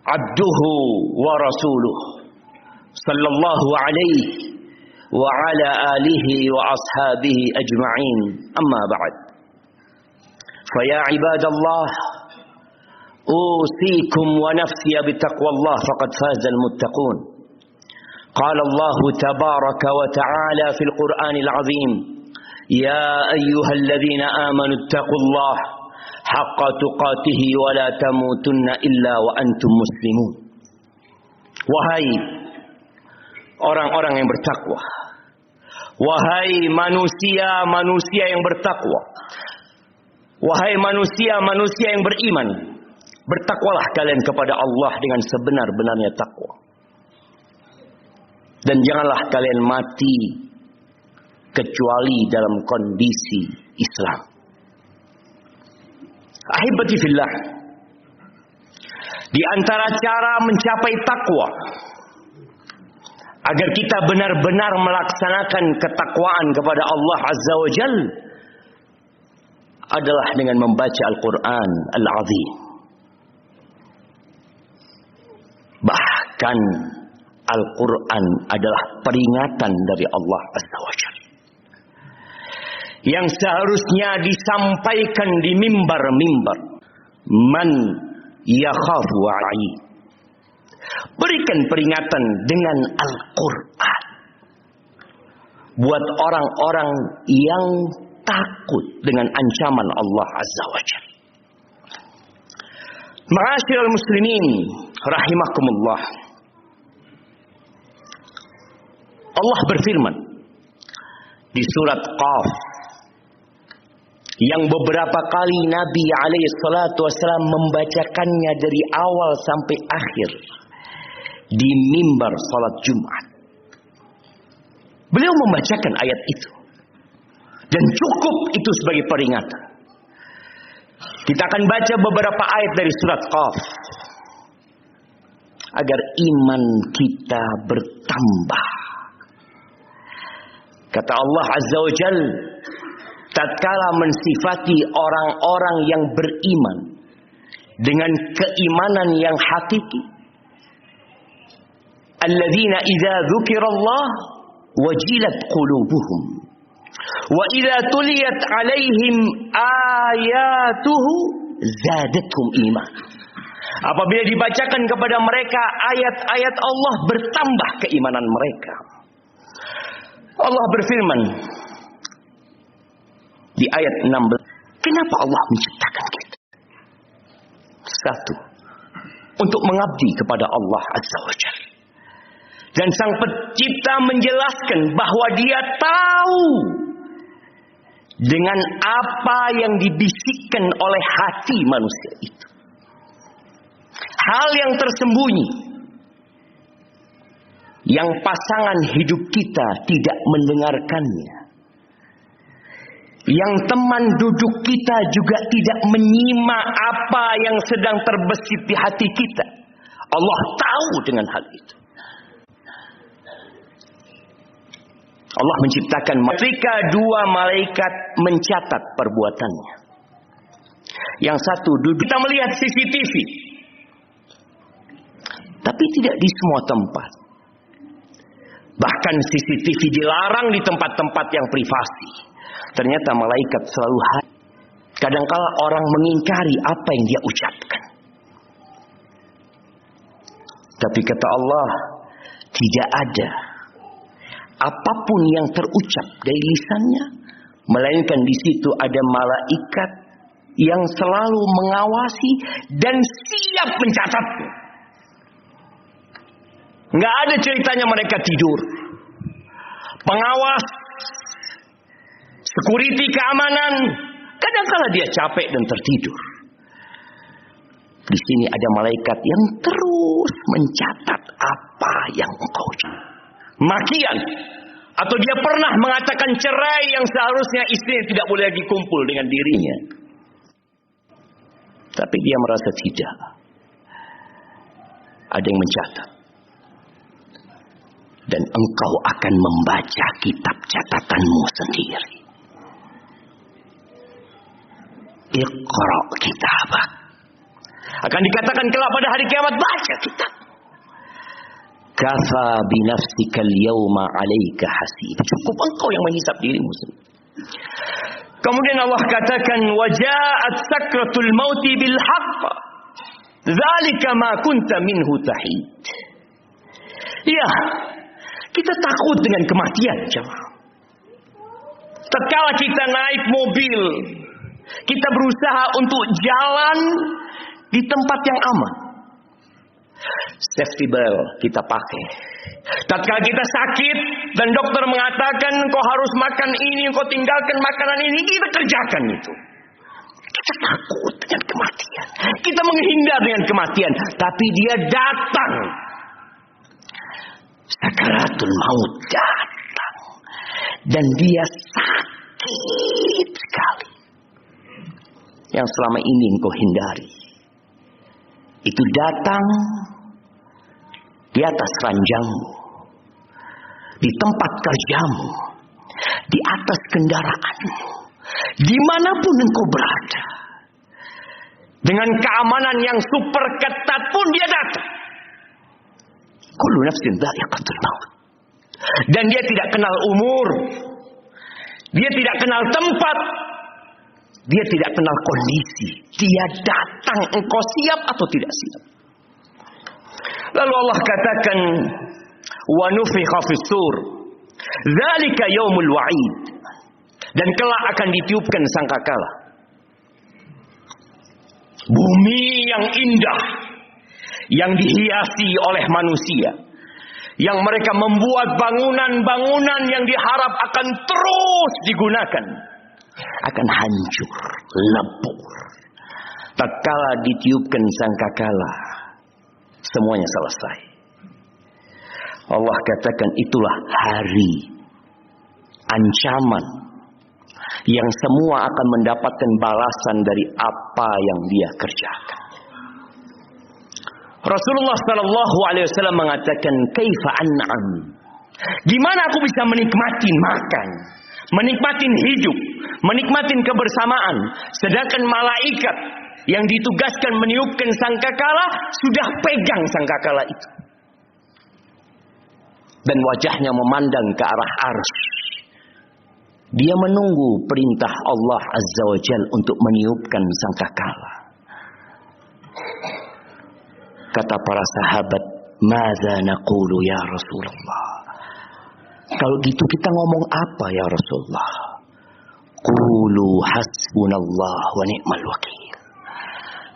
abduhu wa rasuluh sallallahu alaihi wa ala alihi wa ashabihi ajma'in, amma ba'd. Faya ibadallah, usikum wa nafsiya bitaqwallah faqad fazal muttaqun. Qala Allah tabaraka wa ta'ala fil Qur'anil azim, ya ayyuhalladzina amanu ittaqullah haqqa tuqatih wa la tamutunna illa wa antum muslimun. Wahai orang-orang yang bertakwa, wahai manusia-manusia yang bertakwa, wahai manusia-manusia yang beriman, bertakwalah kalian kepada Allah dengan sebenar-benarnya takwa. Dan janganlah kalian mati kecuali dalam kondisi Islam. Ahibati fillah, di antara cara mencapai takwa agar kita benar-benar melaksanakan ketakwaan kepada Allah Azza wa Jal adalah dengan membaca Al-Quran Al-Azim. Bahkan Al-Quran adalah peringatan dari Allah Azza wa Jal yang seharusnya disampaikan di mimbar-mimbar. Man yakhafu wa'i, berikan peringatan dengan Al-Quran buat orang-orang yang takut dengan ancaman Allah Azza wa Jalla. Ma'asyiral muslimin rahimakumullah, Allah berfirman di surat Qaf, yang beberapa kali Nabi SAW membacakannya dari awal sampai akhir di mimbar salat Jumat. Beliau membacakan ayat itu, dan cukup itu sebagai peringatan. Kita akan baca beberapa ayat dari surat Qaf agar iman kita bertambah. Kata Allah Azza wa Jalla tatkala mensifati orang-orang yang beriman dengan keimanan yang hakiki, alladzina idza dzukirallah wajilat qulubuhum wa idza tuliyat alaihim ayatuhu zadatuhum iman. Apabila dibacakan kepada mereka ayat-ayat Allah, bertambah keimanan mereka. Allah berfirman di ayat 16, kenapa Allah menciptakan kita? Satu, untuk mengabdi kepada Allah Azza wa Jalla. Dan Sang Pencipta menjelaskan bahwa Dia tahu dengan apa yang dibisikkan oleh hati manusia itu. Hal yang tersembunyi, yang pasangan hidup kita tidak mendengarkannya, yang teman duduk kita juga tidak menyimak apa yang sedang terbesit di hati kita. Allah tahu dengan hal itu. Allah menciptakan ketika dua malaikat mencatat perbuatannya. Yang satu duduk, kita melihat CCTV, tapi tidak di semua tempat. Bahkan CCTV dilarang di tempat-tempat yang privasi. Ternyata malaikat selalu hadir. Kadangkala orang mengingkari apa yang dia ucapkan. Tapi kata Allah, tidak ada apapun yang terucap dari lisannya, melainkan di situ ada malaikat yang selalu mengawasi dan siap mencatatnya. Nggak ada ceritanya mereka tidur. Pengawas, security keamanan, kadang-kala dia capek dan tertidur. Di sini ada malaikat yang terus mencatat apa yang engkau ucap. Makian, atau dia pernah mengatakan cerai yang seharusnya istrinya tidak boleh lagi kumpul dengan dirinya, tapi dia merasa tidak. Ada yang mencatat. Dan engkau akan membaca kitab catatanmu sendiri. Iqra kitabak. Akan dikatakan kelak pada hari kiamat, baca kitab. Kafa binafsikal yawma 'alaika hasib. Cukup engkau yang menghisap dirimu sendiri. Kemudian Allah katakan, waja'at sakratul mauti bil haqq. Dzalika ma kunta minhu tahid. Ya, kita takut dengan kematian, jemaah. Tatkala kita naik mobil, kita berusaha untuk jalan di tempat yang aman. Safety belt kita pakai. Tatkala kita sakit dan dokter mengatakan kau harus makan ini, kau tinggalkan makanan ini, kita kerjakan itu. Kita takut dengan kematian. Kita menghindar dengan kematian, tapi dia datang. Sakaratul maut datang dan dia sakit sekali. Yang selama ini engkau hindari, itu datang di atas ranjangmu, di tempat kerjamu, di atas kendaraanmu, dimanapun engkau berada. Dengan keamanan yang super ketat pun dia datang. Kullu nafsin dha'iqatul maut. Dan dia tidak kenal umur, dia tidak kenal tempat, dia tidak kenal kondisi. Dia datang, engkau siap atau tidak siap. Lalu Allah katakan, wa nufikha fis-sur, dzalika yaumul wa'id. Dan kelak akan ditiupkan sangkakala. Bumi yang indah, yang dihiasi oleh manusia, yang mereka membuat bangunan-bangunan yang diharap akan terus digunakan, akan hancur, lebur. Tatkala ditiupkan sangkakala, semuanya selesai. Allah katakan itulah hari ancaman yang semua akan mendapatkan balasan dari apa yang dia kerjakan. Rasulullah sallallahu alaihi wasallam mengatakan, "Kaifa an'am?" Gimana aku bisa menikmati makan, menikmati hidup, menikmati kebersamaan, sedangkan malaikat yang ditugaskan meniupkan sangkakala sudah pegang sangkakala itu. Dan wajahnya memandang ke arah arsy. Dia menunggu perintah Allah Azza wa Jalla untuk meniupkan sangkakala. Kata para sahabat, "Madza naqulu ya Rasulullah?" Kalau gitu kita ngomong apa ya Rasulullah? Qulu hasbunallah wa ni'mal wakil.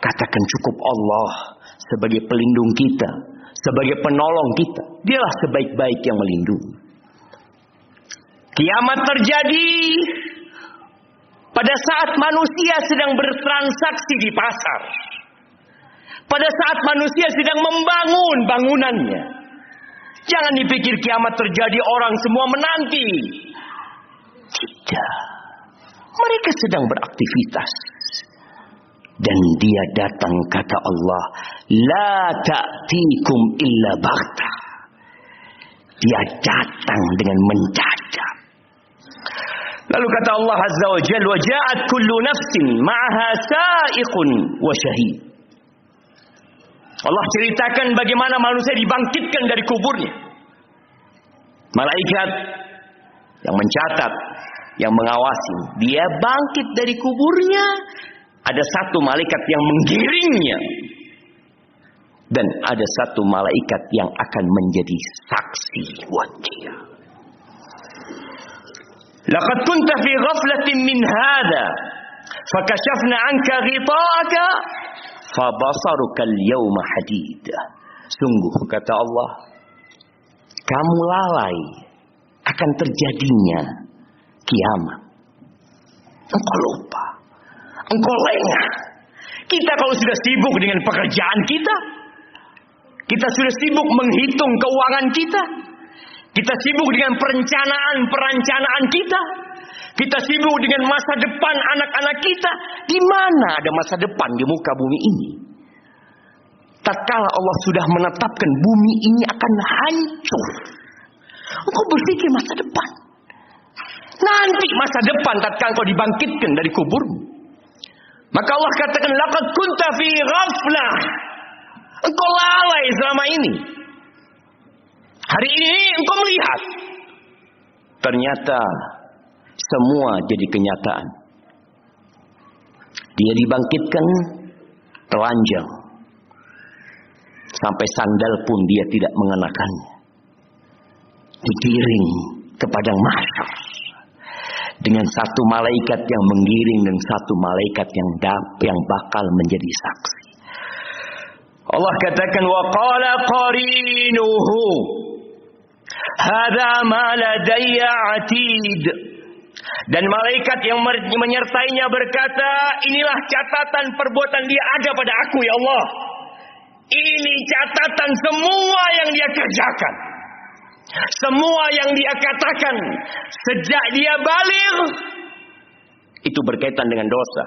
Katakan cukup Allah sebagai pelindung kita, sebagai penolong kita. Dialah sebaik-baik yang melindungi. Kiamat terjadi pada saat manusia sedang bertransaksi di pasar. Pada saat manusia sedang membangun bangunannya. Jangan dipikir kiamat terjadi orang semua menanti. Tidak. Mereka sedang beraktivitas. Dan dia datang, kata Allah, la ta'tikum illa baghtah. Dia datang dengan mendadak. Lalu kata Allah Azza wa Jalla, wa ja'at kullu nafsin ma'aha sa'iqun wa syahid. Allah ceritakan bagaimana manusia dibangkitkan dari kuburnya. Malaikat yang mencatat, yang mengawasi, dia bangkit dari kuburnya. Ada satu malaikat yang menggiringnya. Dan ada satu malaikat yang akan menjadi saksi buat dia. Laqad kunta fi ghaflatin min hadha, fakashafna 'anka ghita'aka, fabasaruka al-yawma hadid. Sungguh kata Allah, kamu lalai akan terjadinya kiamat. Engkau lupa, engkau lengah. Kita kalau sudah sibuk dengan pekerjaan kita, kita sudah sibuk menghitung keuangan kita, kita sibuk dengan perencanaan kita, kita sibuk dengan masa depan anak-anak kita. Di mana ada masa depan di muka bumi ini? Tatkala Allah sudah menetapkan bumi ini akan hancur, engkau berpikir masa depan. Nanti masa depan tatkala engkau dibangkitkan dari kuburmu. Maka Allah katakan, laqad kunta fi ghaflah. Engkau lalai selama ini. Hari ini engkau melihat. Ternyata semua jadi kenyataan. Dia dibangkitkan telanjang. Sampai sandal pun dia tidak mengenakannya. Digiring ke padang mahsyar. Dengan satu malaikat yang menggiring dan satu malaikat yang bakal menjadi saksi. Allah katakan, wa qala qarinuhu hadza ma ladayya atid. Dan malaikat yang menyertainya berkata, inilah catatan perbuatan dia ada pada aku, ya Allah. Ini catatan semua yang dia kerjakan. Semua yang dia katakan sejak dia baligh itu berkaitan dengan dosa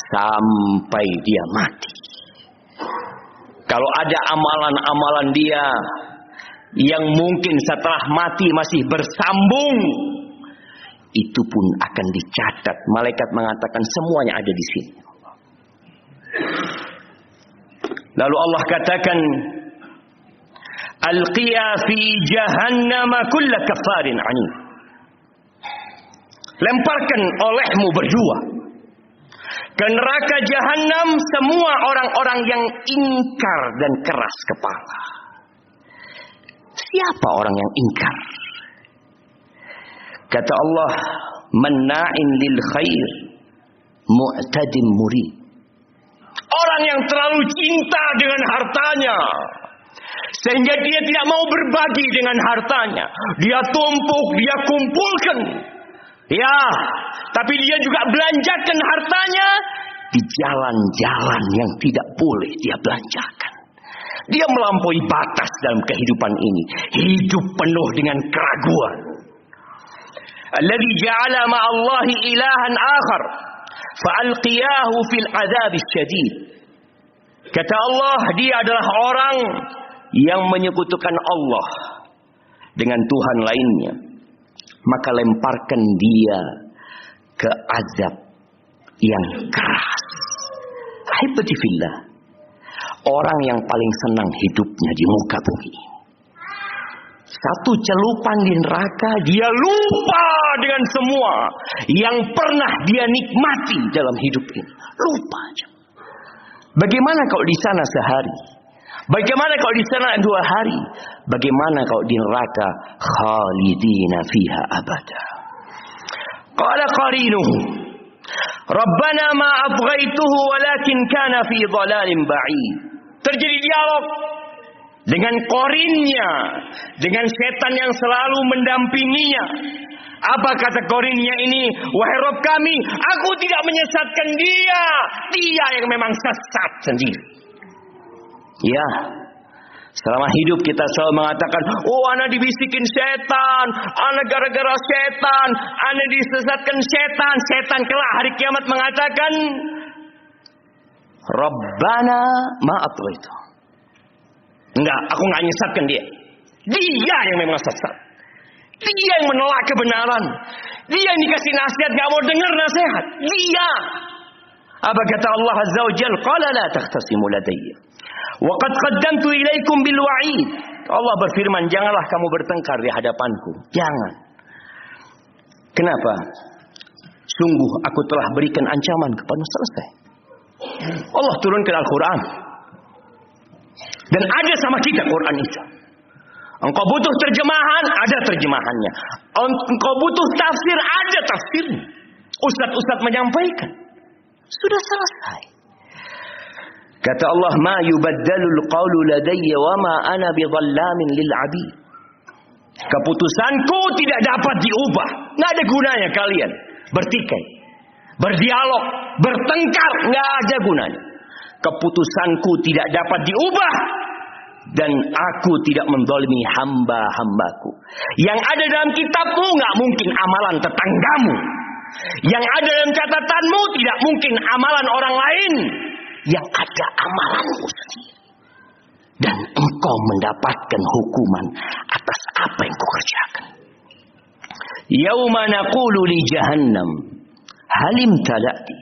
sampai dia mati. Kalau ada amalan-amalan dia yang mungkin setelah mati masih bersambung, itu pun akan dicatat. Malaikat mengatakan semuanya ada di sini. Lalu Allah katakan, alqiya fi jahannam kull kafarin anid. Lemparkan olehmu berdua ke neraka jahanam semua orang-orang yang ingkar dan keras kepala. Siapa orang yang ingkar? Kata Allah, manna'in lil khair mu'tadim murid. Orang yang terlalu cinta dengan hartanya sehingga dia tidak mau berbagi dengan hartanya. Dia tumpuk, dia kumpulkan. Ya, tapi dia juga belanjakan hartanya di jalan-jalan yang tidak boleh dia belanjakan. Dia melampaui batas dalam kehidupan ini. Hidup penuh dengan keraguan. Alladzi ja'ala ma'allahi ilahan akhar fa'alqiyahu fil adzabis syadid. Kata Allah, dia adalah orang yang menyekutukan Allah dengan Tuhan lainnya. Maka lemparkan dia ke azab yang keras. Ahibati fillah, orang yang paling senang hidupnya di muka bumi, satu celupan di neraka dia lupa dengan semua yang pernah dia nikmati dalam hidup ini. Lupa aja. Bagaimana kalau di sana sehari? Bagaimana kalau di sana 2 hari? Bagaimana kalau di neraka khalidina fiha abada? Qala qarinuhu Rabbana ma abghaituhu walakin kana fi dhalalin ba'id. Terjadi dialog dengan korinnya, dengan setan yang selalu mendampinginya. Apa kata korinnya ini? Wahai Rabb kami, aku tidak menyesatkan dia. Dia yang memang sesat sendiri. Ya, selama hidup kita selalu mengatakan, oh ana dibisikin setan, ana gara-gara setan, ana disesatkan setan. Setan kelak hari kiamat mengatakan, Rabbana ma'atwa itu. Enggak, aku enggak menyesatkan dia. Dia yang memang sesat. Dia yang menolak kebenaran. Dia yang dikasih nasihat enggak mau dengar nasihat. Dia. Apa kata Allah Azza wa Jalla? Qala la takhtasimu ladayya wa qad qaddamtu ilaikum bil wa'id. Allah berfirman, janganlah kamu bertengkar di hadapanku. Jangan. Kenapa? Sungguh aku telah berikan ancaman kepada selesai. Allah turunkan Al-Quran. Dan ada sama kita Quran itu. Engkau butuh terjemahan, ada terjemahannya. Engkau butuh tafsir, ada tafsirnya. Ustaz-ustaz menyampaikan. Sudah selesai. Kata Allah, ma yubaddalul qawlu ladayya wa ma ana bidhallamin lil 'abid. Keputusanku tidak dapat diubah. Enggak ada gunanya kalian bertikai, berdialog, bertengkar, enggak ada gunanya. Keputusanku tidak dapat diubah dan aku tidak menzalimi hamba-hambaku. Yang ada dalam kitabmu enggak mungkin amalan tetanggamu. Yang ada dalam catatanmu tidak mungkin amalan orang lain. Yang ada amalanmu sendiri. Dan engkau mendapatkan hukuman atas apa yang kau kerjakan. Yauma naqulu li jahannam halim talati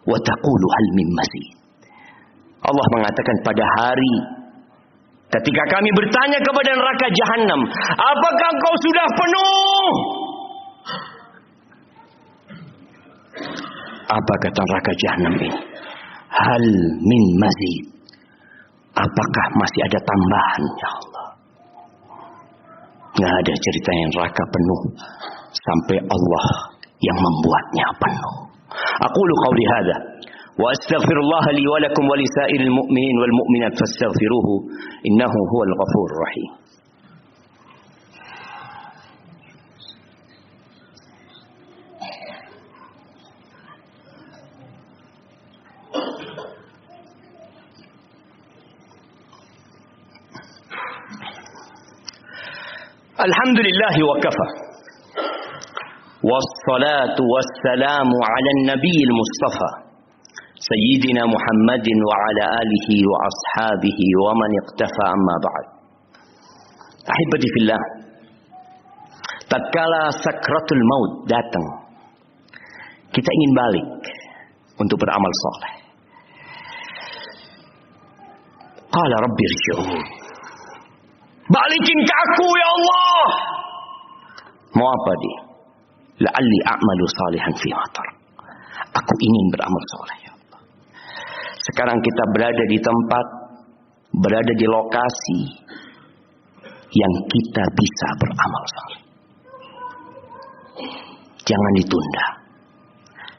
wa taqulu hal min mazid. Allah mengatakan pada hari ketika kami bertanya kepada neraka Jahannam, apakah engkau sudah penuh? Apa kata neraka Jahannam ini? Hal min mazid. Apakah masih ada tambahan, ya Allah? Nggak ada ceritanya neraka penuh sampai Allah yang membuatnya penuh. Aqulu qawli hadza wa astaghfirullah li wa lakum wa lisairil mu'minin wal mu'minat fastaghfiruhu innahu huwal ghafurur rahim. Alhamdulillah wa kafa. Wassalatu wassalamu ala nabiyil mustafa Sayyidina Muhammadin wa ala alihi wa ashabihi wa man iqtafa amma ba'd. Ahibati fillah, tatkala sakratul maut datang, kita ingin balik untuk beramal soleh. Qala rabbi irji'un. Balikin ke aku ya Allah. Mau apa dia? La'alli a'malu salihan fi matar. Aku ingin beramal soleh ya Allah. Sekarang kita berada di tempat, berada di lokasi yang kita bisa beramal soleh. Jangan ditunda.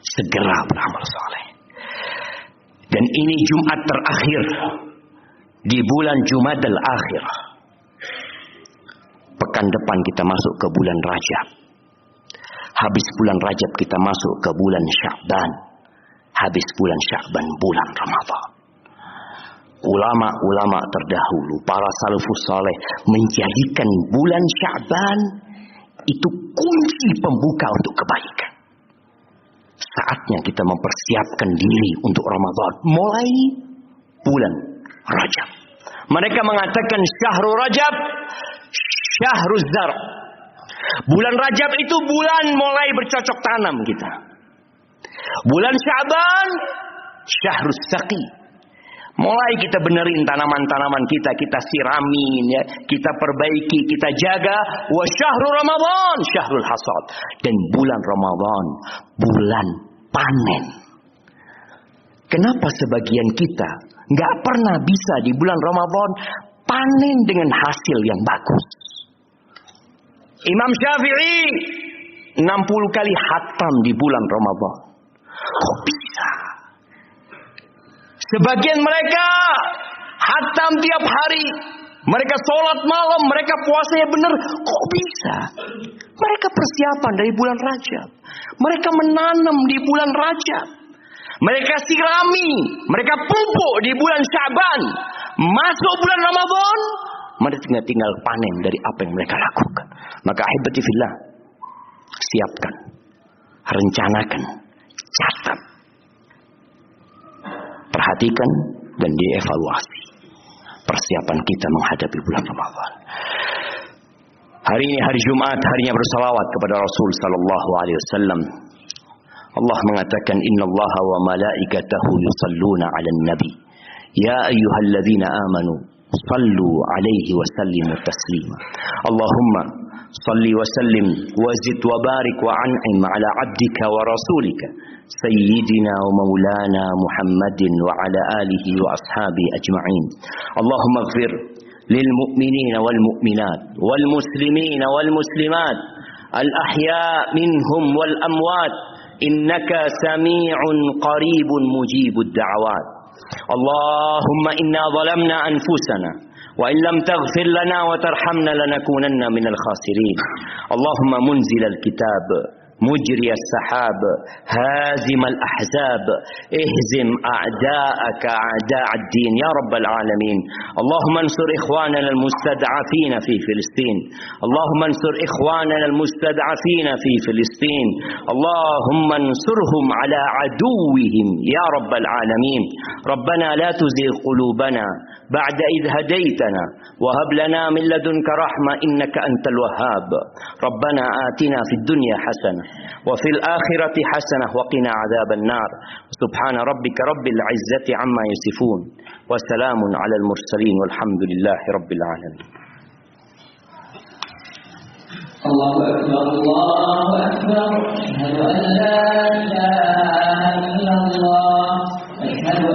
Segera beramal soleh. Dan ini Jumat terakhir di bulan Jumadal Akhir. Pekan depan kita masuk ke bulan Rajab. Habis bulan Rajab kita masuk ke bulan Sya'ban. Habis bulan Sya'ban bulan Ramadan. Ulama-ulama terdahulu, para salafus saleh menjadikan bulan Sya'ban itu kunci pembuka untuk kebaikan. Saatnya kita mempersiapkan diri untuk Ramadan mulai bulan Rajab. Mereka mengatakan Syahrul Rajab Syahruz Zar'. Bulan Rajab itu bulan mulai bercocok tanam kita. Bulan Sya'ban Syahrus Saqi. Mulai kita benerin tanaman-tanaman kita, kita siramin ya, kita perbaiki, kita jaga. Wa syahrul Ramadan syahrul hasad. Dan bulan Ramadan bulan panen. Kenapa sebagian kita nggak pernah bisa di bulan Ramadan panen dengan hasil yang bagus? Imam Syafi'i 60 kali khatam di bulan Ramadan. Kok bisa? Sebagian mereka khatam tiap hari. Mereka sholat malam, mereka puasanya benar. Kok bisa? Mereka persiapan dari bulan Rajab. Mereka menanam di bulan Rajab. Mereka sirami, mereka pupuk di bulan Sya'ban. Masuk bulan Ramadan, mereka tinggal panen dari apa yang mereka lakukan. Maka ahibati fillah, siapkan, rencanakan, catat, perhatikan dan dievaluasi persiapan kita menghadapi bulan Ramadan. Hari ini hari Jumat, harinya bersalawat kepada Rasul sallallahu alaihi wasallam. Allah mengatakan innallaha wa malaikatahu yusalluna 'alan nabi. Ya ayyuhalladzina amanu sallu 'alaihi wa sallimu taslima. Allahumma salli wa sallim wa zid wa barik wa an'im 'ala 'abdika wa rasulika sayyidina wa maulana Muhammadin wa 'ala alihi wa ashabi ajma'in. Allahumma ighfir lil mu'minina wal mu'minat wal muslimina wal muslimat al ahya' minhum wal amwat innaka sami'un qaribun mujibud da'awat. Allahumma inna zalamna anfusana wa in lam taghfir lana wa tarhamna lanakunanna minal khasirin. Allahumma munzilal kitab مجري السحاب هازم الأحزاب اهزم أعداءك أعداء الدين يا رب العالمين. اللهم انصر إخواننا المستضعفين في فلسطين. اللهم انصر إخواننا المستضعفين في فلسطين. اللهم انصرهم على عدوهم يا رب العالمين. ربنا لا تزغ قلوبنا بعد إذ هديتنا وهب لنا من لدنك رحمة إنك أنت الوهاب. ربنا آتنا في الدنيا حسنة wa fil akhirati hasanah wa qina adzaban nar. Subhana rabbika rabbil izzati amma yasifun wa salamun alal mursalin walhamdulillahi rabbil alamin. Allahu akbar, Allahu akbar. Asyhadu an la ilaha illallah wa asyhadu